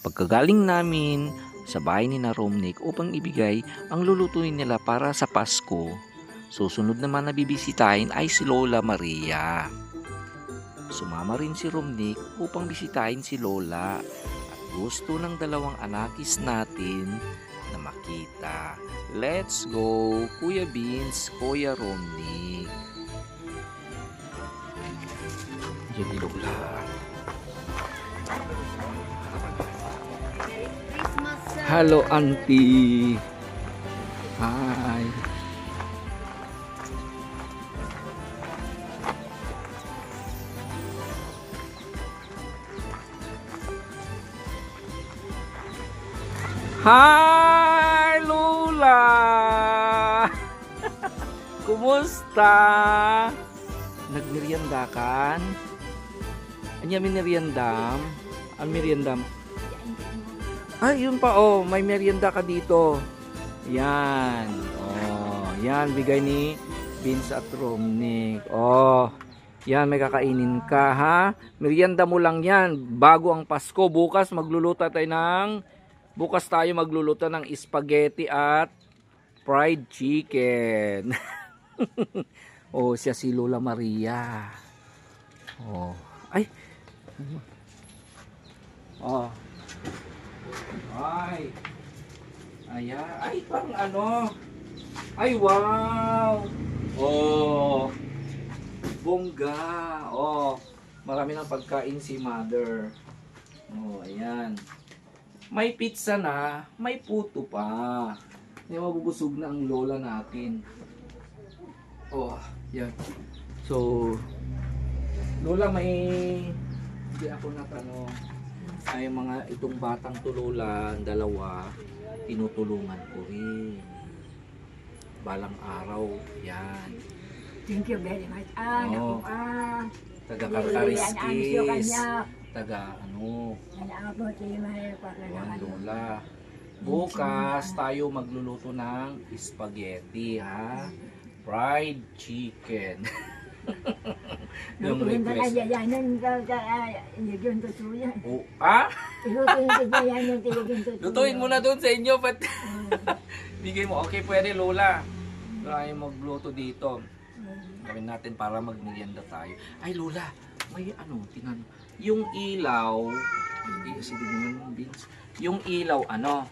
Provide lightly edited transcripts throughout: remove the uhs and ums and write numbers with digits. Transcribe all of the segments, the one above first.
Pagkagaling namin sa bahay ni na Romnick upang ibigay ang lulutuin nila para sa Pasko, susunod naman na bibisitahin ay si Lola Maria. Sumama rin si Romnick upang bisitahin si Lola at gusto ng dalawang anakis natin na makita. Let's go, Kuya Beans, Kuya Romnick. Yan ni Lola. Hello, Auntie. Hi. Hi, Lola. Kumusta? Nagmerienda kan? Anya meriendam? Ang meriendam? Ay, yun pa, oh, may merienda ka dito. Yan. Oh, yan, bigay ni Vince at Romnick. Oh, yan, may kakainin ka, ha? Merienda mo lang yan, bago ang Pasko. Bukas tayo magluluto ng spaghetti at fried chicken. Oh, siya si Lola Maria. Oh, ay. Oh. Ay. Ayan. Ay, parang ano. Ay, wow. Oh. Bongga. Oh. Marami ng pagkain si Mother. Oh, ayan. May pizza na, may puto pa. Hindi mabubusog na ang lola natin. Oh, yan. So, Lola, hindi ako natanong. Ay mga itong batang tululan, dalawa, tinutulungan ko rin. Balang araw, yan. Thank you very much. Oh. Taga Karkariskis. Taga ano. Yan, Lola. Bukas tayo magluluto ng spaghetti, ha? Fried chicken. Yung request. Oh, ah? Lutuin mo na doon sa inyo. Bigay mo. Okay, pwede, Lola. Tayo magluto dito. Gawin natin para magmerienda tayo. Ay, Lola, may ano, yung ilaw, yung ilaw, ano,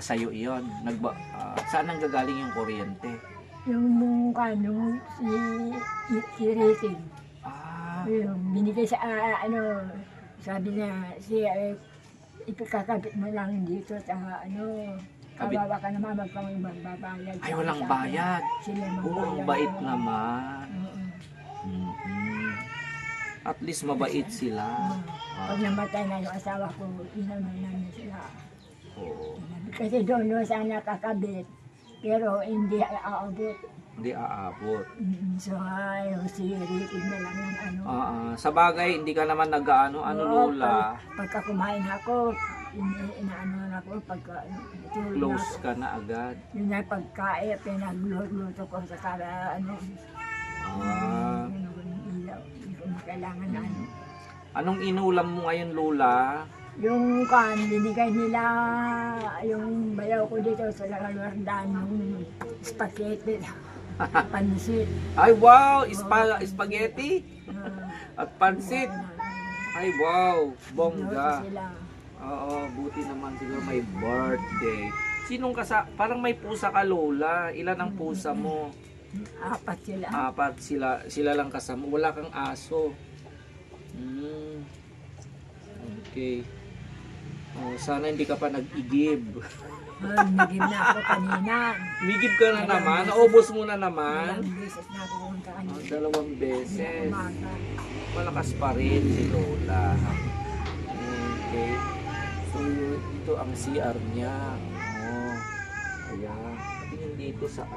sa'yo iyon. Saan nang gagaling yung kuryente? Yung kanong si Ricky. Yung binigay sa sabi niya ipagkakabit mo lang dito sa kawawa ka naman magbabayad. Ay, walang bayad. Sila ang bait naman. At least mabait sila. Pag namatay na yung asawa ko, inanon namin sila. Oo. Kasi doon sana kakabit. Pero hindi aabot. Hindi aabot. So, si Ricky na lang yung Sa bagay, hindi ka naman nag-ano, Lola. Pagka kumain ako, inaano na ako, pagka Close ka na agad. Yun na pagkain, pinagluto ko sa ilaw. Kailangan na Anong inulam mo ngayon, Lola? Yung binigay nila, yung bayaw ko dito sa Lagalwardan, yung spaghetti, pansit. Ay, wow! Spaghetti? At pansit? Ay, wow! Bongga. Oo, buti naman siguro may birthday. Parang may pusa ka, Lola. Ilan ang pusa mo? 4 sila. 4 sila. Sila lang kasama. Wala kang aso. Okay. Sana hindi ka pa nag-igib. Nagib na ako kanina. Migib ka na naman? Naubos mo na naman? 2 beses na ako pumunta kanina. 2 beses. Malakas pa rin si Lola. Okay. So, ito ang CR niya. Ayan. Tingin dito sa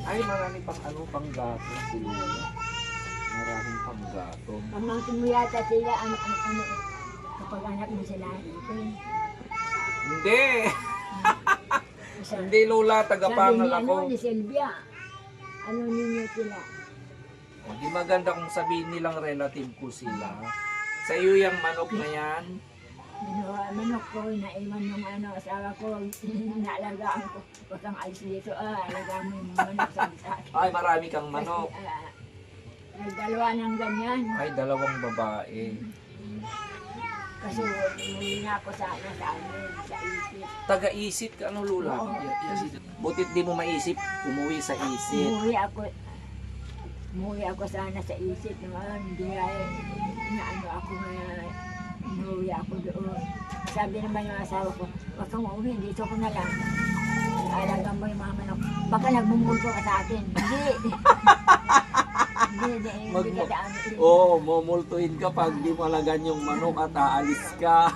Ay, marami pang gatong si Lola. Maraming pang gatong. Pamangkin mo yata sila, kapag anak mo sila. Hindi! Hindi, Lola, tagapangal ako. Sabi ni Silvia, ninyo sila? Hindi maganda kung sabihin nilang relative ko sila. Sa iyo yung manok na yan, Manok ko, naiwan yung asawa ko, inaalagaan ko. Huwag kang alis dito, alagaan mo yung manok sa akin. Ay, marami kang manok. Nagdalawa ng ganyan. Ay, dalawang babae. Kasi umuwi na ako sa amin, sa isip. Taga-isip ka, ano Lula? Oo. Butit di mo maisip, umuwi sa isip. Umuwi ako sana sa isip naman. Hindi ay, ako na, umuwi ako doon. Sabi naman yung asawa ko, huwag kang umuwi, dito ko na lang. Alagang mo yung mga manok. Baka nagmumulto ka sa akin. Hindi. Hindi ka daan. Oo, mumultuhin ka pag di mo alagan yung manok at aalis ka.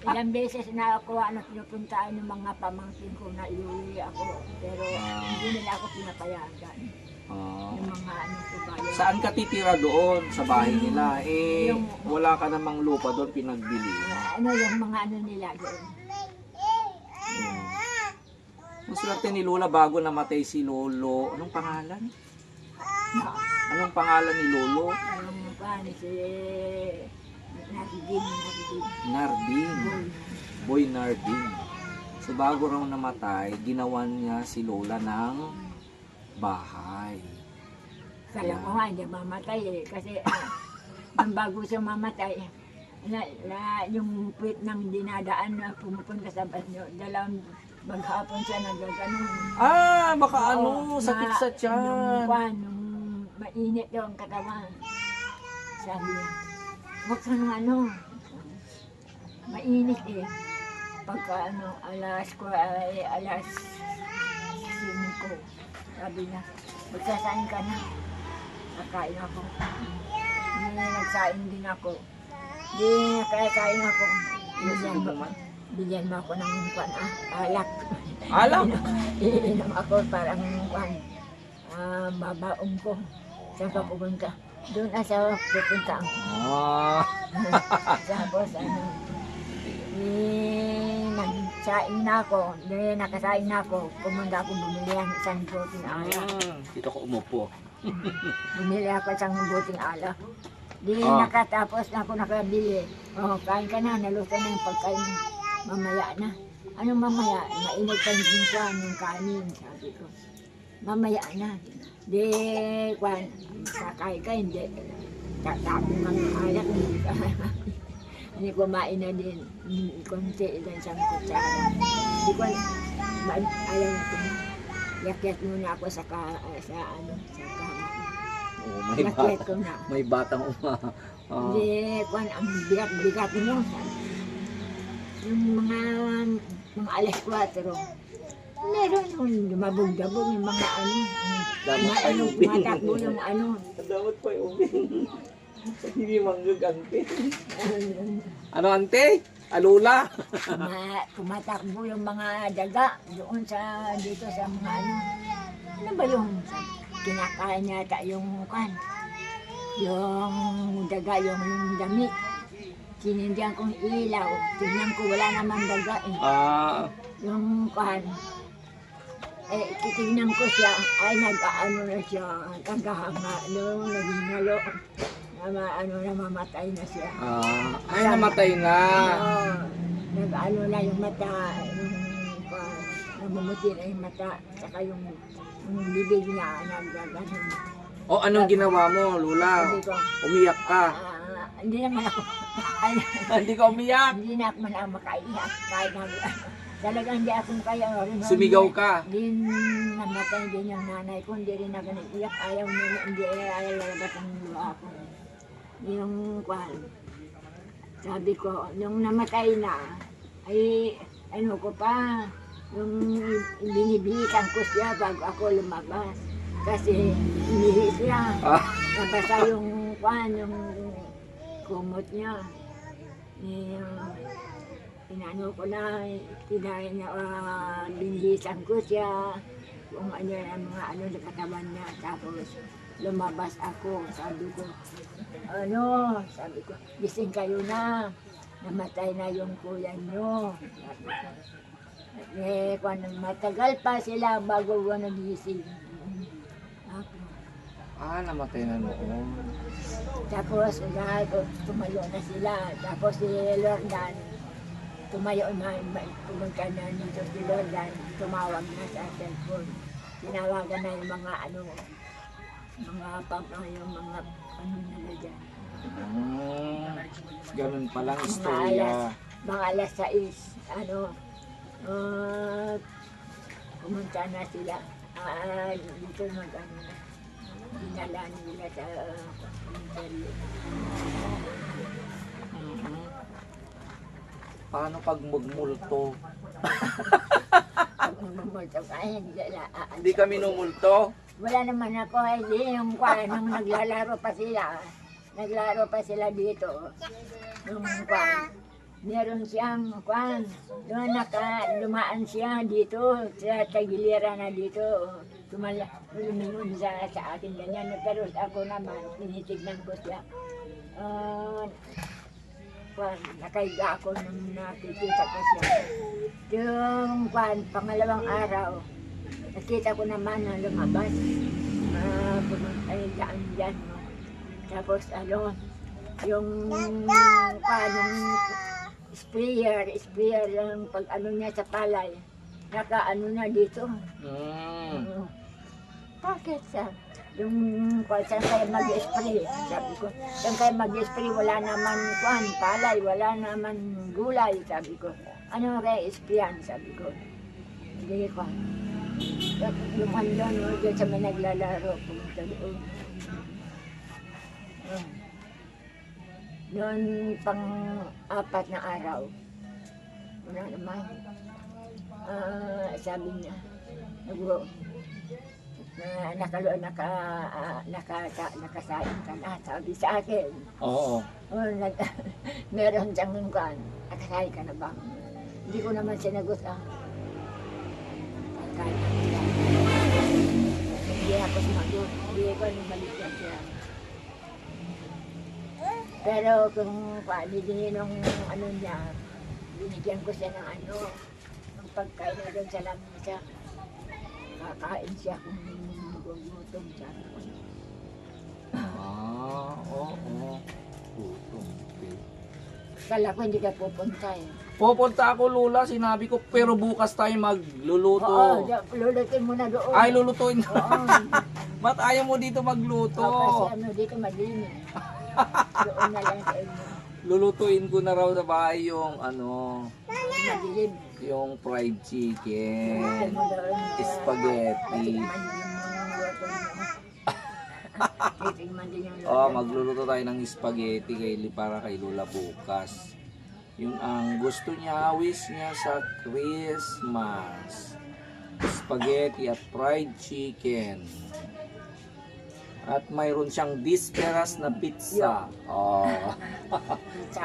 Ilang beses na ako pinupuntaan yung mga pamangkin ko na iuwi ako. Pero hindi nila ako pinapayagan. Yung mga ko ba yun. Saan ka titira doon? Sa bahay nila? Wala ka namang lupa doon pinagbili. Yung mga nila doon. Ang swerte ni Lola bago namatay si Lolo. Anong pangalan? Anong pangalan ni Lolo? Si Nardin. Nardin. Boy Nardin. So bago raw namatay, ginawan niya si Lola ng bahay. Kala ko nga hindi mamatay kasi nang bago siya mamatay, yung puwit ng dinadaan na pumupunta sa banyo, dalawang maghapon siya nagaganon. Baka sakit sa tiyan. Nung mainit daw ang katawan. Sabi niya, huwag ka nang mainit Pagka alas 5, sabi niya, magsasain ka na. Nakain ako. Nagsain din ako. Nakasain ako. Bigyan mo ako ng alak. Alak? Iinom ako parang babaong ko. Saan ka pupunta? Doon sa pupunta ako. Tapos nagsaing na ako. Nakasaing na ako. Pumunta ako bumili ang isang buting alak. Dito ko umupo. Bumili ako isang buting alak. Nakatapos na ako nakabili. Kain ka na, naluto na yung pagkain. Mamaya na. Anong mamaya? Mainit pa yung kanin, sabi ko. Mamaya na. Kakain ka, hindi. Tatapong ang alak, hindi ka. Hindi kumain na din. Konti, ilan siyang kutsara. Hindi ko, ayaw ko na. Yakyat muna ako sa kama. Yakyat ko na. May batang Hindi, ang bigat mo. Yung mga alas 4, meron yung lumabog-dabog yung mga matakbo yung Dapat pa yung ubing. Hindi manggagante. Ano ante? Alula? Tumatakbo yung mga daga doon dito sa mga ano ba yung kinakain yata yung yung daga, yung damit. Sinindihan kong ilaw. Tignan ko wala naman daga Yung titignan ko siya, ay nag-ano na siya, tagahanga, nagingalo. Namamatay na siya. Ay, namatay na. Nag-ano na yung mata, namumuti na yung mata, saka yung bibig niya, nagaganon. Anong ginawa mo, Lula? Umiyak ka? Hindi naman ako. Hindi ka umiyak? Hindi na ako makaiyak. Kahit talagang hindi akong kaya. Sumigaw ka? Hindi namatay din yung nanay ko. Hindi rin ako naiyak. Ayaw niya, hindi ayaw lalabas ang luha ko. Yung sabi ko, nung namatay na, ay ano ko pa, yung binibihikan ko siya bago ako lumabas. Kasi umihi siya. Nabasa yung yung kumot niya. Inano ko na, binihisan ko siya. Kung ano yung mga sa katawan niya. Tapos lumabas ako. Sabi ko, sabi ko, gising kayo na. Namatay na yung kuya niyo. Sabi ko. Matagal pa sila bago nagising. Ah, namatay na noon. Tapos, tumayo na sila. Tapos si Lordan, tumayo na, pumunta na dito si Lordan, tumawag na sa cellphone. Tinawagan na yung mga yung mga nila dyan. Ganun palang istorya. Mga alas 6, pumunta na sila. Dito dinala nila sa interview. Paano pag magmulto? Pag mamulto ka, hindi na Hindi kami numulto? wala naman ako, hindi yung kwan, nung naglalaro pa sila. Naglaro pa sila dito. Nung kwan, meron siyang kwan, dumaan siya dito, sa tagiliran na dito. Lumingon sa akin ganyan, pero ako naman, tinitignan ko siya. Nakaiga ako nung nakikita ko siya. Yung kwan, pangalawang araw, nakita ko naman na lumabas. Ay, dyan. No? Tapos yung sprayer yung pag niya sa palay, na dito. Bakit sa yung saan kayo mag-spray? Sabi ko, saan kayo mag-spray? Wala naman palay, wala naman gulay, sabi ko. Ano kayo sprayan? Sabi ko. Hindi ko. Luman doon sa may naglalaro. Pumunta doon. Noon pang 4 na araw. Wala naman. Sabi niya, nakasain ka na, sabi sa akin. Oo. Meron siyang nakasain ka na ba? Hindi ko naman sinagot Hindi ako sumagot. Hindi ko balikan siya. Pero kung nung niya, binigyan ko siya ng ng pagkain na doon sa lamisa. Kakain siya kung gugutom siya. Oo. Gutom. Okay. Kala ko hindi ka pupunta eh. Pupunta ako, Lola. Sinabi ko, pero bukas tayo magluluto. Oo, lulutin mo na doon. Ay, lulutuin. Oo. Ba't ayaw mo dito magluto? Kasi dito malinis. Doon na lang sa inyo. Lulutuin ko na raw sa bahay yung Madilim. yung fried chicken, Lulutin mo doon. spaghetti. Titigman din yung Magluluto tayo ng spaghetti para kay Lola bukas. Yung ang gusto niya, wish niya sa Christmas. Spaghetti at fried chicken. At mayroon siyang disperas na pizza.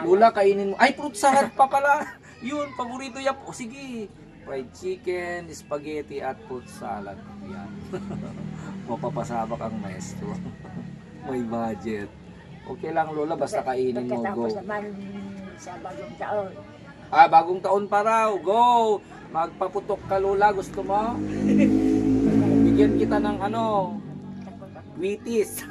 Lola, kainin mo. Ay, fruit salad pa pala. Yun, paborito niya po. Sige. Fried chicken, spaghetti at fruit salad. Yan. Mapapasabak ang maestro. May budget. Okay lang, Lola, basta kainin mo. Go. Pagkatapos naman sa bagong taon. Bagong taon pa raw. Go! Magpaputok ka, Lola. Gusto mo? Bigyan kita ng Wheaties.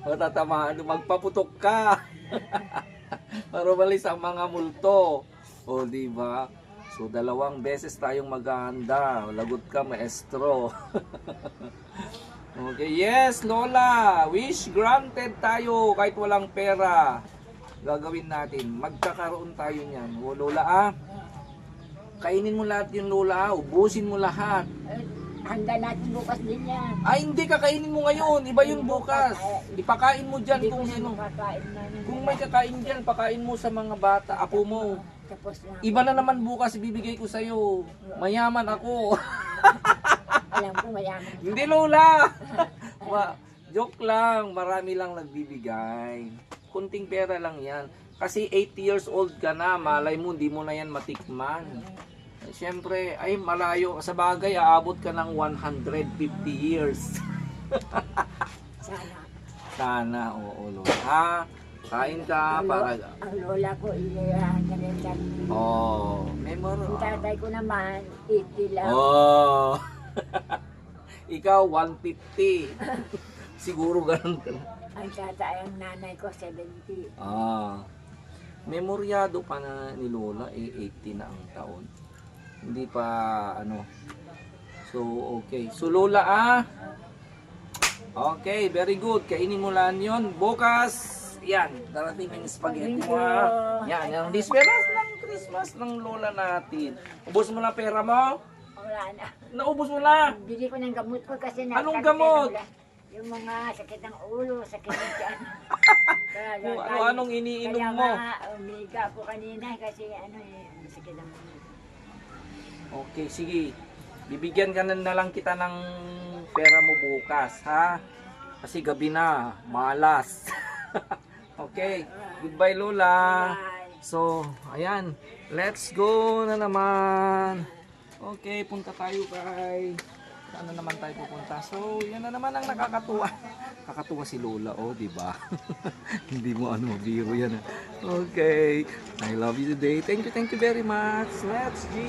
Matatamaan. Magpaputok ka. Para malis ang mga multo. O, diba? So, 2 beses tayong maghahanda. Lagot ka, maestro. Okay, yes, Lola. Wish granted tayo kahit walang pera. Gagawin natin. Magkakaroon tayo niyan. O, Lola, kainin mo lahat yung Lola. Ubusin mo lahat. Handa natin bukas din yan. Ay, hindi kakainin mo ngayon. Iba yun bukas. Ipakain mo dyan kung sino. Kung may kakain dyan, pakain mo sa mga bata. Apo mo. Iba na naman bukas ibibigay ko sa'yo. Mayaman ako. Alam ko mayaman. Hindi, Lola. Joke lang. Marami lang nagbibigay. Kunting pera lang yan. Kasi 80 years old ka na. Malay mo, hindi mo na yan matikman. Siyempre, ay malayo. Sa bagay, aabot ka ng 150 years. Sana. Sana, oo, Lola. Kain ka para... Ang lola ko, ganyan. Memory. Yung tatay ko naman, 80 lang. Ikaw, 150. Siguro ganun ka na. Ang tatay, ang nanay ko, 70. Memoryado pa na ni Lola, 80 na ang taon. Hindi pa, ano. So, okay. So, Lola, okay, very good. Kainin mo lang yun. Bukas, yan, darating yung spaghetti mo, ha. Yan, yung disperas ng Christmas ng Lola natin. Ubus mo na pera mo? Wala na. Naubos mo na. Bili ko ng gamot ko kasi Anong gamot? Yung mga sakit ng ulo, sakit ng tiyan. Kung ano-anong iniinom mo. Kaya nga, umiga ako kanina kasi sakit ng ulo. Okay, sige. Bibigyan ka na lang kita ng pera mo bukas, ha? Kasi gabi na, malas. Okay, goodbye Lola. Bye. So, ayan, let's go na naman. Okay, punta tayo kay... Saan na naman tayo pupunta? So, yan na naman ang nakakatuwa. Kakatuwa si Lola, oh, di ba? Hindi mo biro yan. Okay, I love you today. Thank you very much. Let's G.